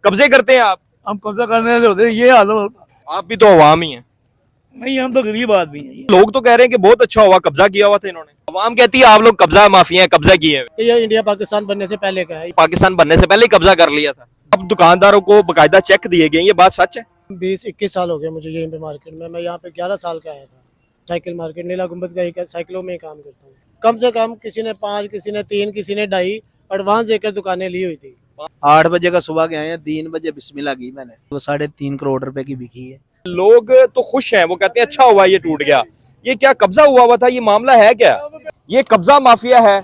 कब्जे करते हैं आप? हम कब्जा करने वाले होते हैं, ये हाल होता। आप भी तो अवाम ही हैं। नहीं, हम तो गरीब आदमी हैं। लोग तो कह रहे हैं कि बहुत अच्छा हुआ, कब्जा किया हुआ था इन्होंने। अवाम कहती है आप लोग कब्जा माफिया हैं, कब्जा किए हुए। ये इंडिया पाकिस्तान बनने से पहले का है। पाकिस्तान बनने से पहले ही कब्जा कर लिया था। अब दुकानदारों को बकायदा चेक दिए गए, ये बात सच है? 20-21 साल हो गए मुझे यहीं पे मार्केट में। मैं यहाँ पे 11 साल का आया था। साइकिल मार्केट नीला गुंबद का ही साइकिलों में ही काम करता हूँ। कम से कम किसी ने 5, किसी ने 3, किसी ने 2.5 एडवांस देकर दुकानें ली हुई थी। 8 बजे का सुबह के आए हैं, 3 बजे बिस्मिल्लाह की मैंने, वो 3.5 करोड़ रुपए की बिकी है। लोग तो खुश हैं, वो कहते हैं अच्छा हुआ ये टूट गया। ये क्या कब्जा हुआ था? ये मामला है क्या? ये कब्जा माफिया है।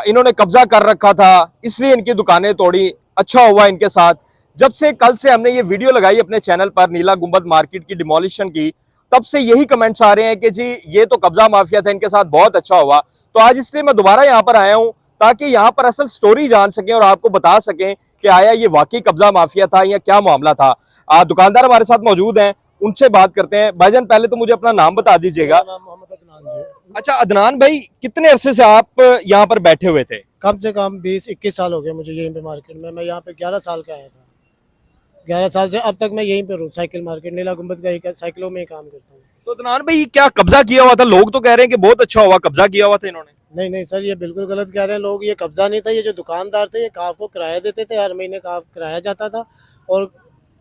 इन्होंने कब्जा कर रखा था, इसलिए इनकी दुकानें तोड़ी। अच्छा हुआ इनके साथ। जब से कल से हमने ये वीडियो लगाई अपने चैनल पर नीला गुंबद मार्केट की डिमोलिशन की, तब से यही कमेंट्स आ रहे हैं कि जी ये तो कब्जा माफिया था, इनके साथ बहुत अच्छा हुआ। तो आज इसलिए मैं दोबारा यहाँ पर आया हूँ ताकि यहाँ पर असल स्टोरी जान सकें और आपको बता सकें कि आया ये वाकई कब्जा माफिया था या क्या मामला था। दुकानदार हमारे साथ मौजूद हैं, उनसे बात करते हैं। भाईजान पहले तो मुझे अपना नाम बता दीजिएगा। मेरा नाम मोहम्मद अदनान जी। अच्छा अदनान भाई, कितने अरसे से आप यहाँ पर बैठे हुए थे? कम से कम 20-21 साल हो गए मुझे यहीं पे मार्केट में। मैं यहाँ पे 11 साल का आया था। 11 साल से अब तक मैं यहीं पे हूँ। साइकिल मार्केट नीला गुंबद का ही साइकिलों में ही काम करता हूँ। तो अदनान भाई क्या कब्जा किया हुआ था? लोग तो कह रहे हैं कि बहुत अच्छा हुआ, कब्जा किया हुआ था इन्होंने। नहीं नहीं सर, ये बिल्कुल गलत कह रहे हैं लोग। ये कब्जा नहीं था। ये जो दुकानदार थे ये काफ को किराया देते थे। हर महीने काफ किराया जाता था और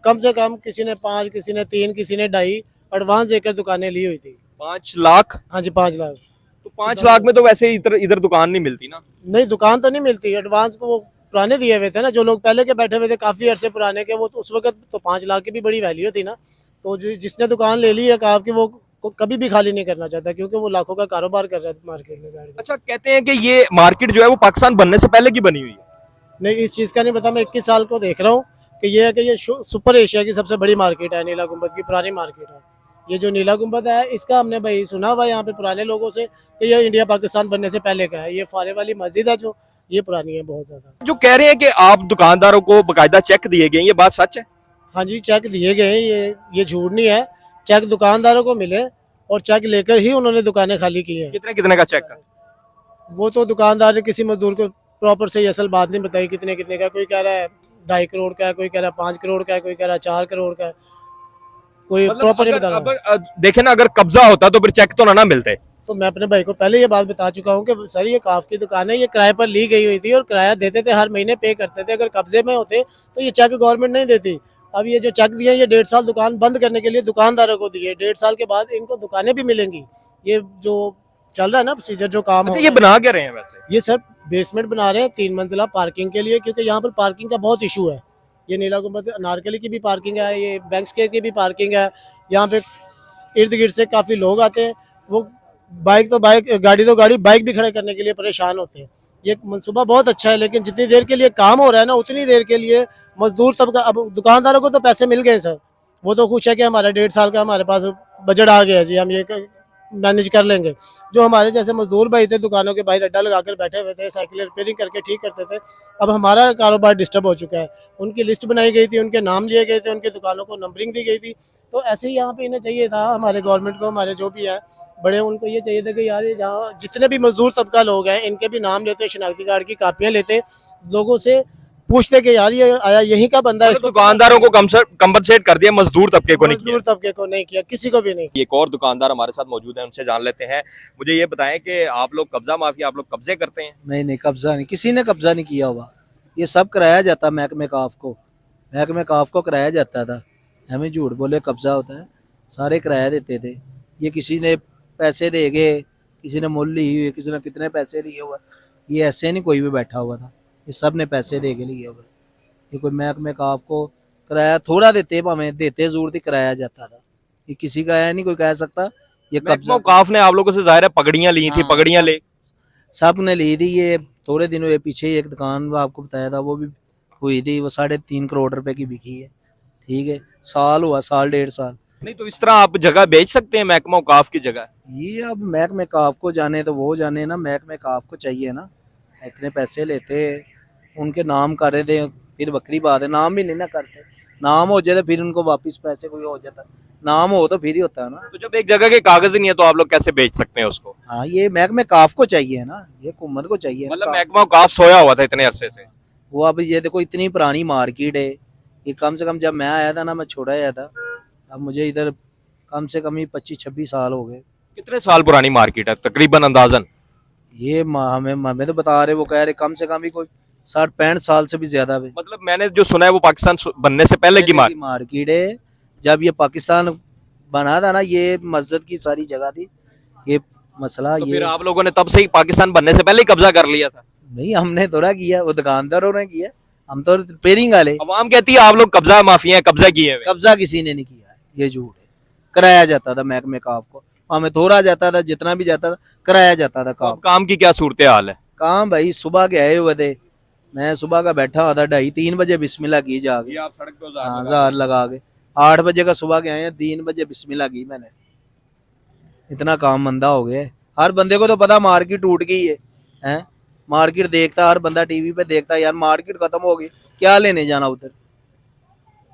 कम से कम किसी ने 5, किसी ने 3, किसी ने 2.5 एडवांस देकर दुकानें ली हुई थी। 5 लाख? हाँ जी, 5 लाख। तो 5 लाख में तो वैसे इधर इधर दुकान नहीं मिलती ना। नहीं, दुकान तो नहीं मिलती। एडवांस को वो पुराने दिए हुए थे ना, जो लोग पहले के बैठे हुए थे काफी अरसे पुराने के, वो तो उस वक्त तो 5 लाख की भी बड़ी वैल्यू थी ना। तो जिसने दुकान ले ली है काफ की, वो कभी भी खाली नहीं करना चाहता, क्योंकि वो लाखों का कारोबार कर रहा है मार्केट में बैठ के। अच्छा कहते हैं कि ये मार्केट जो है वो पाकिस्तान बनने से पहले की बनी हुई है। नहीं, इस चीज़ का नहीं पता। मैं 21 साल को देख रहा हूँ कि ये है कि ये सुपर एशिया की सबसे बड़ी मार्केट है। नीला गुंबद की पुरानी मार्केट है। ये जो नीला गुंबद है, इसका हमने भाई सुना हुआ यहाँ पे पुराने लोगों से कि ये इंडिया पाकिस्तान बनने से पहले का है। ये फारे वाली मस्जिद है जो, ये पुरानी है बहुत ज्यादा। जो कह रहे हैं कि आप दुकानदारों को बकायदा चेक दिए गए, ये बात सच है? हाँ जी, चेक दिए गए। ये झूठ नहीं है। चेक दुकानदारों को मिले और चेक लेकर ही उन्होंने दुकानें खाली की है। कितने कितने का चेक? वो तो दुकानदार ने किसी मजदूर को प्रॉपर सही असल बात नहीं बताई कितने कितने का। कोई कह रहा है 2.5 करोड़ का है, कोई कह रहा है 5 करोड़ का है, कोई कह रहा है 4 करोड़ का है। कोई प्रॉपर नहीं बता रहा। देखे ना, अगर कब्जा होता तो फिर चेक तो ना मिलते। तो मैं अपने भाई को पहले ये बात बता चुका हूँ कि सर ये काफ की दुकान है, ये किराए पर ली गई हुई थी और किराया देते थे, हर महीने पे करते थे। अगर कब्जे में होते तो ये चेक गवर्नमेंट नहीं देती। अब ये जो चेक दिए, ये 1.5 साल दुकान बंद करने के लिए दुकानदारों को दिए। 1.5 साल के बाद इनको दुकानें भी मिलेंगी। ये जो चल रहा है ना प्रोसीजर, जो काम हो अच्छा, ये बना क्या रहे हैं वैसे? ये सर बेसमेंट बना रहे हैं 3 मंजिला पार्किंग के लिए, क्योंकि यहाँ पर पार्किंग का बहुत इशू है। ये नीला गुंबद अनारकली की भी पार्किंग है, ये बैंक स्क्वायर की भी पार्किंग है। यहाँ पे इर्द गिर्द से काफ़ी लोग आते हैं। वो बाइक तो बाइक, गाड़ी तो गाड़ी, बाइक भी खड़े करने के लिए परेशान होते हैं। ये मनसूबा बहुत अच्छा है, लेकिन जितनी देर के लिए काम हो रहा है ना, उतनी देर के लिए मजदूर तबका, अब दुकानदारों को तो पैसे मिल गए सर। वो तो खुश है कि हमारा 1.5 साल का हमारे पास बजट आ गया जी, हम ये मैनेज कर लेंगे। जो हमारे जैसे मजदूर भाई थे, दुकानों के बाहर अड्डा लगाकर बैठे हुए थे, साइकिल रिपेयरिंग करके ठीक करते थे, अब हमारा कारोबार डिस्टर्ब हो चुका है। उनकी लिस्ट बनाई गई थी, उनके नाम लिए गए थे, उनकी दुकानों को नंबरिंग दी गई थी। तो ऐसे ही यहाँ पे इन्हें चाहिए था, हमारे गवर्नमेंट को, हमारे जो भी है बड़े, उनको ये चाहिए था कि यार ये जहाँ जितने भी मजदूर तबका लोग हैं, इनके भी नाम लेते, शनाख्ती कार्ड की कापियाँ लेते, लोगों से पूछते कि यार ये आया यहीं का बंदा है। मतलब दुकानदारों को कंपनसेट कर दिया, मजदूर तबके को नहीं किया। मजदूर तबके को नहीं किया, किसी को भी नहीं। एक और दुकानदार हमारे साथ मौजूद है, उनसे जान लेते हैं। मुझे ये बताएं कि आप लोग कब्जा माफिया, आप लोग कब्जे करते हैं? नहीं नहीं, कब्जा नहीं, किसी ने कब्जा नहीं किया हुआ। ये सब कराया जाता महकमे काफ को, महकमे काफ को कराया जाता था। हमें झूठ बोले कब्जा होता है, सारे किराया देते थे। ये किसी ने पैसे दे गए, किसी ने मुल ली हुई, किसी ने कितने पैसे लिए हुए। ये ऐसे नहीं कोई भी बैठा हुआ था, ये सब ने पैसे दे के लिए हुए। ये कोई महकमे काफ को किराया थोड़ा देते, हमें देते जरूर थी, कराया जाता था। ये किसी का है नहीं, कोई कह सकता ये कब्जा। काफ ने आप लोगों से जाहिर है पगड़ियां ली थी, हाँ, पगड़ियां ले सब ने ली थी। ये थोड़े दिनों ये पीछे ही एक दुकान वो आपको बताया था, वो भी हुई थी, वो 3.5 करोड़ रुपए की बिकी है। ठीक है, साल हुआ, साल 1.5 साल। नहीं तो इस तरह आप जगह बेच सकते हैं महकमा काफ की जगह? ये अब महकमे काफ को जाने तो वो जाने ना, महकमे काफ को चाहिए ना। इतने पैसे लेते, उनके नाम कर देते, फिर बकरी बात है, नाम भी नहीं ना करते। नाम हो जाए तो फिर उनको वापस पैसे कोई हो जाता, नाम हो तो फिर ही होता है ना। तो जब एक जगह के कागज ही नहीं है तो आप लोग कैसे बेच सकते हैं उसको? हाँ, ये महकमे काफ को चाहिए ना, ये हुकूमत को चाहिए ना। मतलब महकमा काफ सोया हुआ था इतने अरसे से। वो अब ये देखो, इतनी पुरानी मार्केट है, ये कम से कम जब मैं आया था ना, मैं छोड़ा आया था, अब मुझे इधर कम से कम ही 25-26 साल हो गए। कितने साल पुरानी मार्केट है तकरीबन अंदाजन? ये हमें तो बता रहे, वो कह रहे कम से कम ही कोई 60-65 साल से भी ज्यादा है। मतलब मैंने जो सुना है वो पाकिस्तान बनने से पहले की मार्केट है। जब ये पाकिस्तान बना था ना, ये मस्जिद की सारी जगह थी। ये मसला तो ये फिर आप लोगों ने तब से ही पाकिस्तान बनने से पहले ही कब्जा कर लिया था? नहीं, हमने थोड़ा किया, वो दुकानदारों ने किया, हम तो रिपेयरिंग वाले। अवाम कहती है आप लोग कब्जा माफिया हैं, कब्जा किए हुए। कब्जा किसी ने नहीं किया, ये झूठ है। कराया जाता था महकमे काफ को, हमें थोड़ा जाता था, जितना भी जाता था कराया जाता था अब काम। काम की क्या सूरत हाल है? काम भाई सुबह के आए हुए थे, मैं सुबह का बैठा हुआ था, 2:30-3 बजे बिस्मिल्लाह की जाके। आप सड़क पे हाँ, जार लगा के 8 बजे का सुबह के आए हैं, 3 बजे बिस्मिल्लाह की मैंने। इतना काम मंदा हो गया है। हर बंदे को तो पता मार्केट टूट गई है, हैं? मार्केट देखता, हर बंदा टीवी पे देखता, यार मार्केट खत्म हो गई, क्या लेने जाना उधर।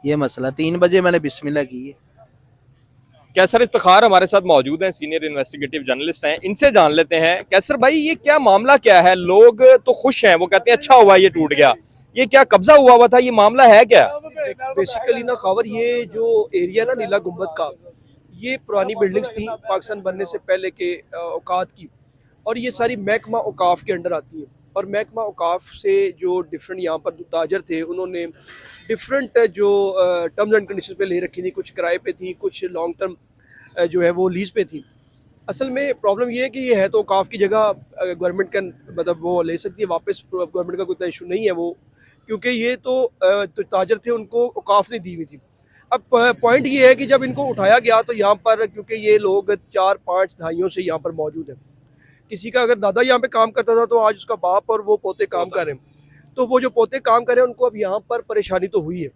ये मसला, 3 बजे मैंने बिस्मिल्लाह की है। कैसर इफ्तिखार हमारे साथ मौजूद हैं, सीनियर इन्वेस्टिगेटिव जर्नलिस्ट हैं, इनसे जान लेते हैं। कैसर भाई, ये क्या मामला क्या है? लोग तो खुश हैं, वो कहते हैं अच्छा हुआ ये टूट गया, ये क्या कब्जा हुआ था, ये मामला है क्या? बेसिकली ना खबर, ये जो एरिया ना नीला गुंबद का, ये पुरानी बिल्डिंग्स थी पाकिस्तान बनने से पहले के औकात की, और ये सारी महकमा औकाफ के अंडर आती है। और महकमा औकाफ से जो डिफरेंट यहाँ पर ताजर थे, उन्होंने डिफरेंट जो टर्म्स एंड कंडीशन पे ले रखी थी, कुछ किराए पे थी, कुछ लॉन्ग टर्म जो है वो लीज पे थी। असल में प्रॉब्लम ये है कि ये है तो औकाफ की जगह, गवर्नमेंट का मतलब वो ले सकती है वापस, गवर्नमेंट का कोई इशू नहीं है वो, क्योंकि ये तो ताजर थे, उनको औकाफ नहीं दी हुई थी। अब पॉइंट ये है कि जब इनको उठाया गया तो यहाँ पर, क्योंकि ये लोग 4-5 दहाइयों से यहाँ पर मौजूद हैं, किसी का अगर दादा यहाँ पे काम करता था तो आज उसका बाप और वो पोते काम कर रहे हैं, तो वो जो पोते काम कर रहे हैं उनको अब यहाँ पर परेशानी तो हुई है।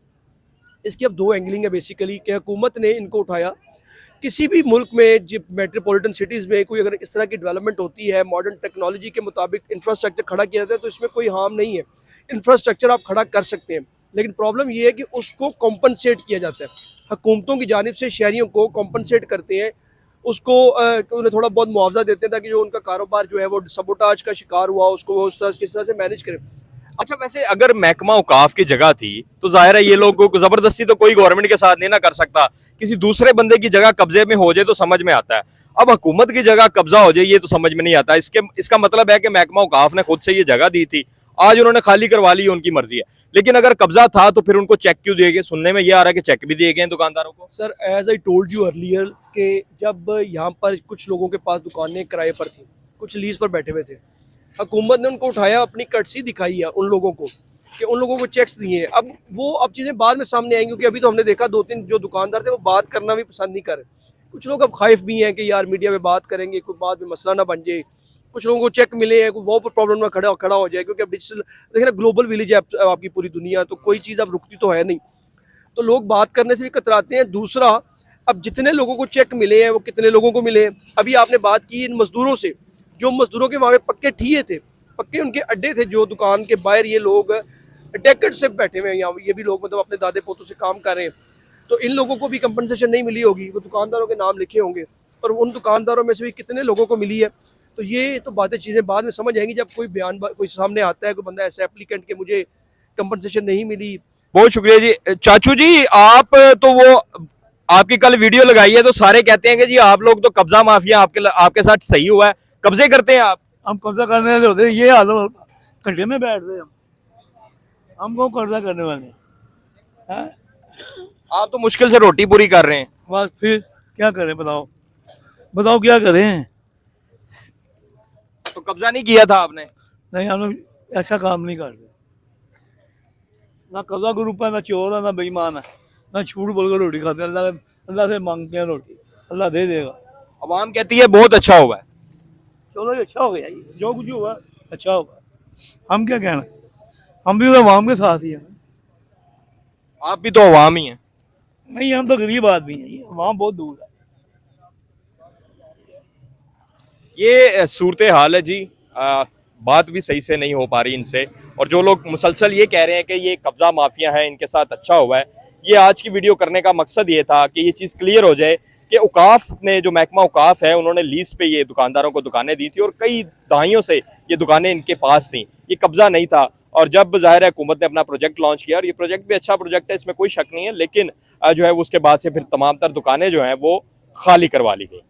इसकी अब 2 एंगलिंग है बेसिकली, कि हुकूमत ने इनको उठाया। किसी भी मुल्क में जब मेट्रोपॉलिटन सिटीज़ में कोई अगर इस तरह की डेवलपमेंट होती है, मॉडर्न टेक्नोलॉजी के मुताबिक इंफ्रास्ट्रक्चर खड़ा किया जाता है, तो इसमें कोई हार्म नहीं है, इंफ्रास्ट्रक्चर आप खड़ा कर सकते हैं। लेकिन प्रॉब्लम ये है कि उसको कॉम्पनसेट किया जाता है, हुकूमतों की जानिब से शहरियों को कॉम्पनसेट करते हैं, उसको उन्हें थोड़ा बहुत मुआवजा देते हैं ताकि जो उनका कारोबार जो है वो सबोटाज का शिकार हुआ, उसको वो किस तरह से मैनेज करें। अच्छा, वैसे अगर महकमा औकाफ की जगह थी तो जाहिर है ये लोगों को जबरदस्ती तो कोई गवर्नमेंट के साथ नहीं ना कर सकता, किसी दूसरे बंदे की जगह कब्जे में हो जाए तो समझ में आता है। अब हुकूमत की जगह कब्जा हो जाए ये तो समझ में नहीं आता। इसका मतलब है कि महकमा औकाफ ने खुद से ये जगह दी थी, आज उन्होंने खाली करवा ली, उनकी मर्जी है। लेकिन अगर कब्जा था तो फिर उनको चेक क्यों दिए गए? सुनने में ये आ रहा है कि चेक भी दिए गए दुकानदारों को। Sir, as I told you earlier कि जब यहाँ पर कुछ लोगों के पास दुकानें किराए पर थी, कुछ लीज पर बैठे हुए थे, हुकूमत ने उनको उठाया, अपनी कर्टसी दिखाई है उन लोगों को कि उन लोगों को चेक्स दिए हैं। अब चीज़ें बाद में सामने आएंगी, क्योंकि अभी तो हमने देखा 2-3 जो दुकानदार थे वो बात करना भी पसंद नहीं कर रहे। कुछ लोग अब खाइफ भी हैं कि यार मीडिया में बात करेंगे, कोई बाद में मसला ना बन जाए, कुछ लोगों को चेक मिले हैं, कोई वो प्रॉब्लम में खड़ा हो जाए, क्योंकि अब डिजिटल देखिए ना, ग्लोबल विलेज है आपकी पूरी दुनिया, तो कोई चीज़ अब रुकती तो है नहीं, तो लोग बात करने से भी कतराते हैं। दूसरा, अब जितने लोगों को चेक मिले हैं वो कितने लोगों को मिले हैं? अभी आपने बात की इन मजदूरों से, जो मजदूरों के वहाँ पे पक्के ठिए थे, पक्के उनके अड्डे थे, जो दुकान के बाहर ये लोग डेकेड से बैठे हुए हैं, यहाँ ये भी लोग मतलब अपने दादे पोतों से काम कर रहे हैं, तो इन लोगों को भी कंपनसेशन नहीं मिली होगी, वो दुकानदारों के नाम लिखे होंगे, और उन दुकानदारों में से भी कितने लोगों को मिली है। तो ये तो बातें चीज़ें बाद में समझ आएंगी, जब कोई बयान कोई सामने आता है, कोई बंदा ऐसा एप्लीकेंट के मुझे कंपनसेशन नहीं मिली। बहुत शुक्रिया जी। चाचू जी, आप तो वो आपकी कल वीडियो लगाई है तो सारे कहते हैं कि जी आप लोग तो कब्जा माफिया, आपके साथ सही हुआ है, कब्जे करते हैं आप। हम कब्जा करने वाले होते, ये हाल होता, घंटे में बैठ रहे हम कौन कब्जा करने वाले हैं? आप तो मुश्किल से रोटी पूरी कर रहे हैं। बस फिर क्या करें, बताओ क्या करें? तो कब्जा नहीं किया था आपने? नहीं, हम लोग ऐसा काम नहीं करते, ना कब्जा ग्रुप है, ना चोर है, ना बेईमान है, ना झूठ बोल कर रोटी खाते हैं। अल्लाह से मांगते हैं रोटी, अल्लाह दे देगा। अवाम कहती है बहुत अच्छा हुआ है। चलो ये अच्छा हो गया, ये जो कुछ हुआ अच्छा होगा, हम क्या कहना, हम भी तो अवाम के साथ ही हैं। आप भी तो अवाम ही हैं। नहीं, हम तो गरीब आदमी हैं, ये अवाम बहुत दूर है। ये सूरत हाल है जी। बात भी सही से नहीं हो पा रही इनसे, और जो लोग मुसलसल ये कह रहे हैं कि ये कब्जा माफिया है, इनके साथ अच्छा हुआ है, ये आज की वीडियो करने का मकसद ये था कि ये चीज़ क्लियर हो जाए कि औकाफ ने, जो महकमा औकाफ है, उन्होंने लीज पे ये दुकानदारों को दुकानें दी थी और कई दहाइयों से ये दुकानें इनके पास थी, ये कब्जा नहीं था। और जब जाहिर है हुकूमत ने अपना प्रोजेक्ट लॉन्च किया, और ये प्रोजेक्ट भी अच्छा प्रोजेक्ट है, इसमें कोई शक नहीं है, लेकिन जो है उसके बाद से फिर तमाम तर दुकानें जो हैं वो खाली करवा ली गई।